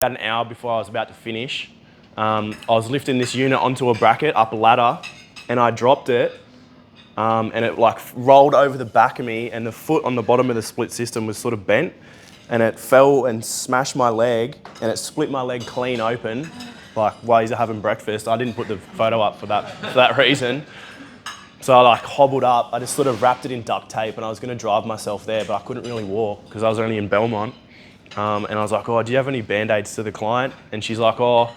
About an hour before I was about to finish, I was lifting this unit onto a bracket up a ladder, and I dropped it, and it like rolled over the back of me, and the foot on the bottom of the split system was sort of bent, and it fell and smashed my leg, and it split my leg clean open, like while he's having breakfast. I didn't put the photo up for that reason. So I like hobbled up. I just sort of wrapped it in duct tape, and I was going to drive myself there, but I couldn't really walk because I was only in Belmont. And I was like, oh, do you have any Band-Aids to the client? And she's like, oh,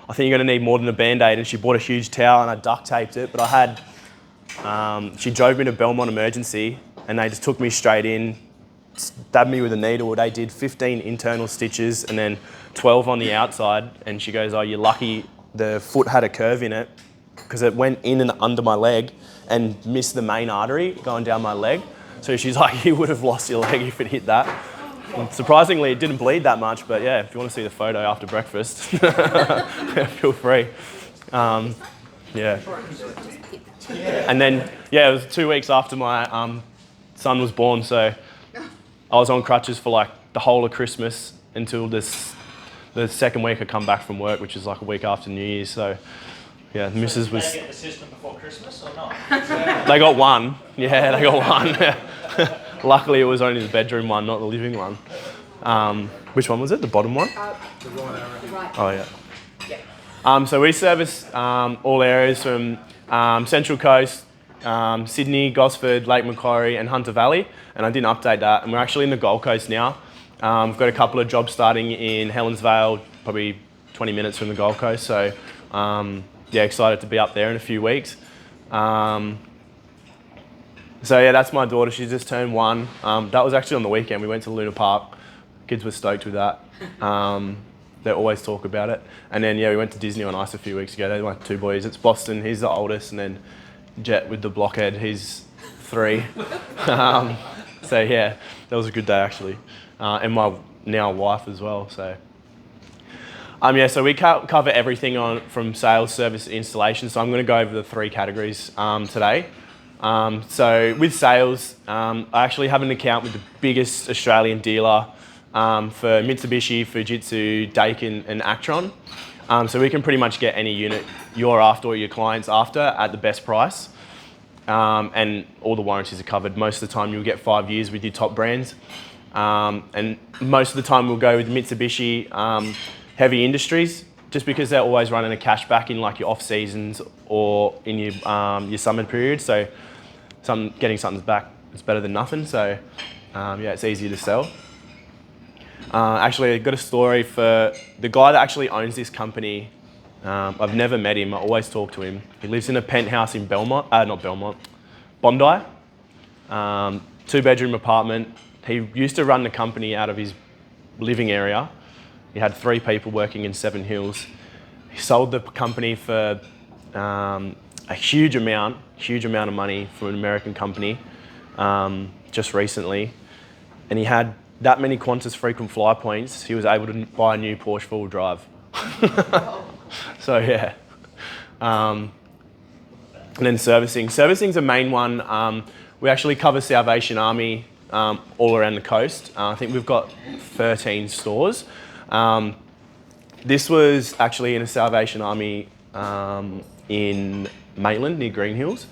I think you're going to need more than a Band-Aid. And she bought a huge towel, and I duct taped it. But I had, she drove me to Belmont Emergency, and they just took me straight in, stabbed me with a needle. They did 15 internal stitches and then 12 on the outside. And she goes, oh, you're lucky the foot had a curve in it because it went in and under my leg and missed the main artery going down my leg. So she's like, you would have lost your leg if it hit that. And surprisingly, it didn't bleed that much, but yeah, if you want to see the photo after breakfast, feel free. Yeah. And then, yeah, it was 2 weeks after my son was born, so I was on crutches for like the whole of Christmas until the second week I come back from work, which is like a week after New Year's. So yeah, the missus was... Did they get the system before Christmas or not? They got one. Yeah, they got one. Luckily, it was only the bedroom one, not the living one. Which one was it? The bottom one? The right. Oh, yeah. So we service all areas from Central Coast, Sydney, Gosford, Lake Macquarie and Hunter Valley. And I didn't update that. And we're actually in the Gold Coast now. We've got a couple of jobs starting in Helens Vale, probably 20 minutes from the Gold Coast. So yeah, excited to be up there in a few weeks. So yeah, that's my daughter. She's just turned 1. That was actually on the weekend. We went to Luna Park. Kids were stoked with that. They always talk about it. And then yeah, we went to Disney on Ice a few weeks ago. They're my 2 boys. It's Boston, he's the oldest, and then Jet with the blockhead, he's 3. So yeah, that was a good day actually. And my now wife as well. So yeah, so we cover everything from sales, service, installation. So I'm going to go over the 3 categories today. So with sales, I actually have an account with the biggest Australian dealer for Mitsubishi, Fujitsu, Daikin and Actron. So we can pretty much get any unit you're after or your client's after at the best price. And all the warranties are covered. Most of the time you'll get 5 years with your top brands. And most of the time we'll go with Mitsubishi Heavy Industries, just because they're always running a cashback in like your off seasons or in your summer period. So getting something back is better than nothing. So yeah, it's easy to sell. Actually, I've got a story for the guy that actually owns this company. I've never met him. I always talk to him. He lives in a penthouse in Bondi. 2-bedroom apartment. He used to run the company out of his living area. He had 3 people working in Seven Hills. He sold the company for a huge amount of money from an American company just recently. And he had that many Qantas frequent flyer points, he was able to buy a new Porsche 4-wheel drive. So yeah. And then servicing. Servicing's a main one. We actually cover Salvation Army all around the coast. I think we've got 13 stores. This was actually in a Salvation Army in Maitland near Green Hills.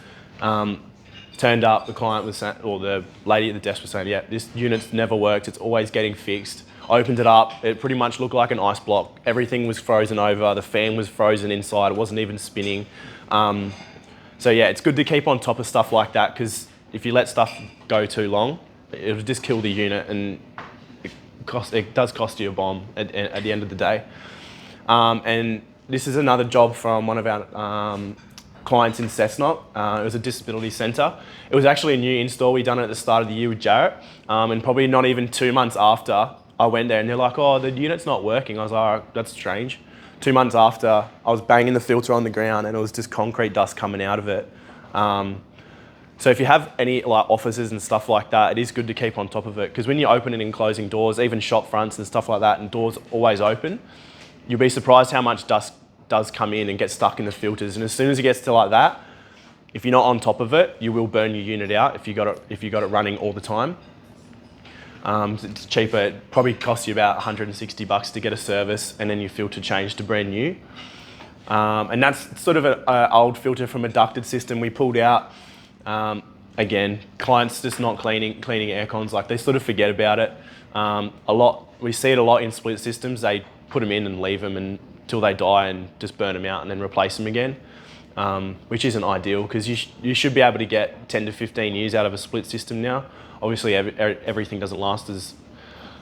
Turned up, the client was saying, or the lady at the desk was saying, yeah, this unit's never worked, it's always getting fixed. Opened it up, it pretty much looked like an ice block. Everything was frozen over, the fan was frozen inside, it wasn't even spinning. So yeah, it's good to keep on top of stuff like that, because if you let stuff go too long, it'll just kill the unit, and it does cost you a bomb at the end of the day. And this is another job from one of our clients in Cessnock. It was a disability centre. It was actually a new install. We done it at the start of the year with Jarrett, and probably not even 2 months after I went there, and they're like, oh, the unit's not working. I was like, oh, that's strange. 2 months after, I was banging the filter on the ground, and it was just concrete dust coming out of it. So if you have any like offices and stuff like that, it is good to keep on top of it, because when you're opening and closing doors, even shop fronts and stuff like that, and doors always open, you'll be surprised how much dust does come in and get stuck in the filters. And as soon as it gets to like that, if you're not on top of it, you will burn your unit out if you got it running all the time. It's cheaper. It probably costs you about $160 to get a service, and then your filter changed to brand new. And that's sort of an old filter from a ducted system we pulled out. Again, clients just not cleaning aircons, like they sort of forget about it. We see it a lot in split systems. They put them in and leave them until they die and just burn them out and then replace them again, which isn't ideal because you should be able to get 10 to 15 years out of a split system now. Obviously, everything doesn't last as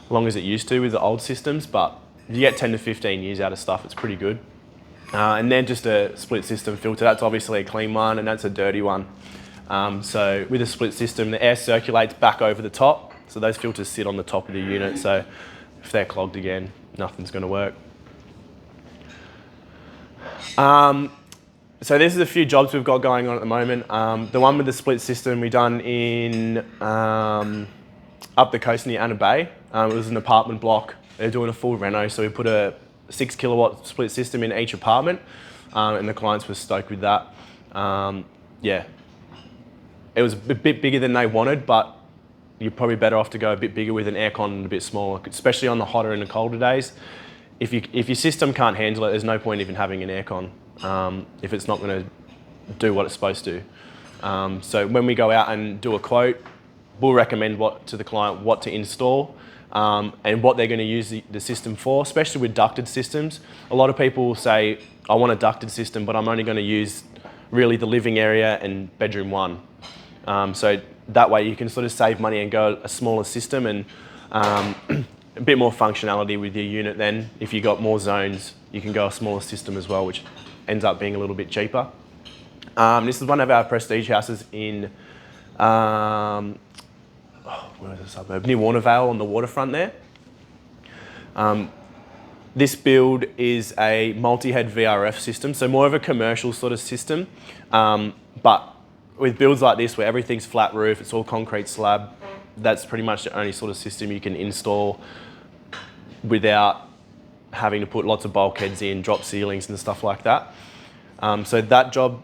long as it used to with the old systems, but if you get 10 to 15 years out of stuff, it's pretty good. And then just a split system filter, that's obviously a clean one and that's a dirty one. So with a split system, the air circulates back over the top, so those filters sit on the top of the unit, so if they're clogged again, nothing's going to work. So this is a few jobs we've got going on at the moment. The one with the split system we done in up the coast near Anna Bay. It was an apartment block. They're doing a full reno, so we put a 6 kilowatt split system in each apartment, and the clients were stoked with that. Yeah, it was a bit bigger than they wanted, but you're probably better off to go a bit bigger with an aircon and a bit smaller, especially on the hotter and the colder days. If your system can't handle it, there's no point even having an aircon if it's not going to do what it's supposed to. So when we go out and do a quote, we'll recommend to the client what to install and what they're going to use the system for, especially with ducted systems. A lot of people will say, I want a ducted system, but I'm only going to use really the living area and bedroom 1. So that way you can sort of save money and go a smaller system and a bit more functionality with your unit. Then if you've got more zones, you can go a smaller system as well, which ends up being a little bit cheaper. This is one of our prestige houses in where is the suburb? Near Warnervale on the waterfront there. This build is a multi-head VRF system, so more of a commercial sort of system. But with builds like this, where everything's flat roof, it's all concrete slab, that's pretty much the only sort of system you can install without having to put lots of bulkheads in, drop ceilings and stuff like that. So that job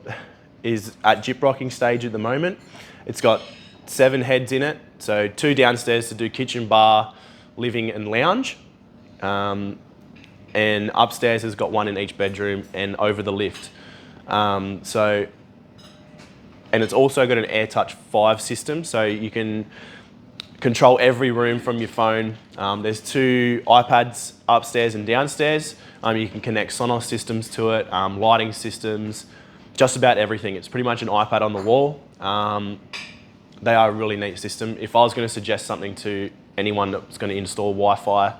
is at gyprocking stage at the moment. It's got 7 heads in it, so 2 downstairs to do kitchen, bar, living and lounge. And upstairs has got 1 in each bedroom and over the lift. And it's also got an AirTouch 5 system, so you can control every room from your phone. There's 2 iPads upstairs and downstairs. You can connect Sonos systems to it, lighting systems, just about everything. It's pretty much an iPad on the wall. They are a really neat system. If I was going to suggest something to anyone that's going to install Wi-Fi,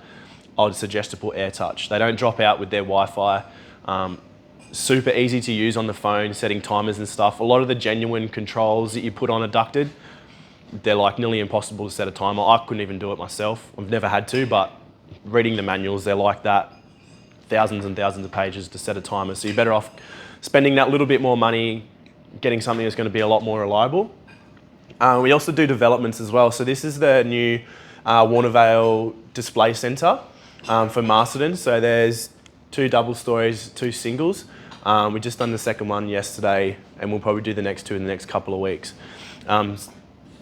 I would suggest to put AirTouch. They don't drop out with their Wi-Fi. Super easy to use on the phone, setting timers and stuff. A lot of the genuine controls that you put on a ducted, they're like nearly impossible to set a timer. I couldn't even do it myself. I've never had to, but reading the manuals, they're like that. Thousands and thousands of pages to set a timer. So you're better off spending that little bit more money, getting something that's going to be a lot more reliable. We also do developments as well. So this is the new Warnervale Display Centre for Masterton. So there's 2 double stories, 2 singles. We just done the second one yesterday, and we'll probably do the next 2 in the next couple of weeks.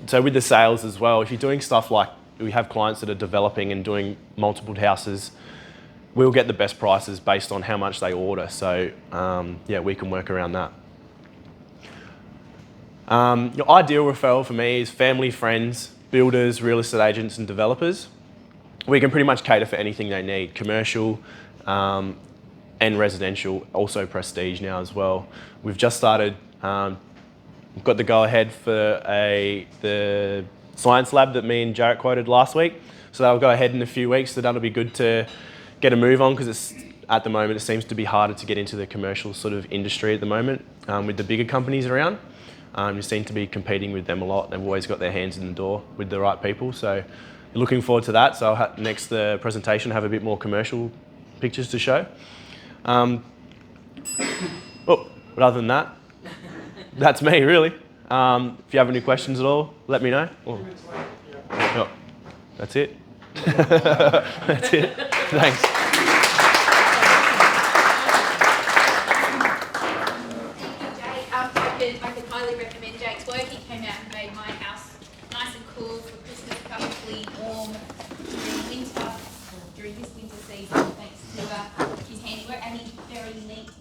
So with the sales as well, if you're doing stuff like, we have clients that are developing and doing multiple houses, we'll get the best prices based on how much they order. So yeah, we can work around that. Your ideal referral for me is family, friends, builders, real estate agents and developers. We can pretty much cater for anything they need, commercial, and residential, also prestige now as well. We've just started, we've got the go-ahead for the science lab that me and Jarrett quoted last week. So that'll go ahead in a few weeks, so that'll be good to get a move on, because at the moment it seems to be harder to get into the commercial sort of industry at the moment with the bigger companies around. You seem to be competing with them a lot. They've always got their hands in the door with the right people. So looking forward to that. So I'll next presentation have a bit more commercial pictures to show. But other than that, that's me really. If you have any questions at all, let me know. Oh, that's it. That's it. Thanks. I could highly recommend Jake's work. He came out and made my house nice and cool for Christmas, comfortably warm. unique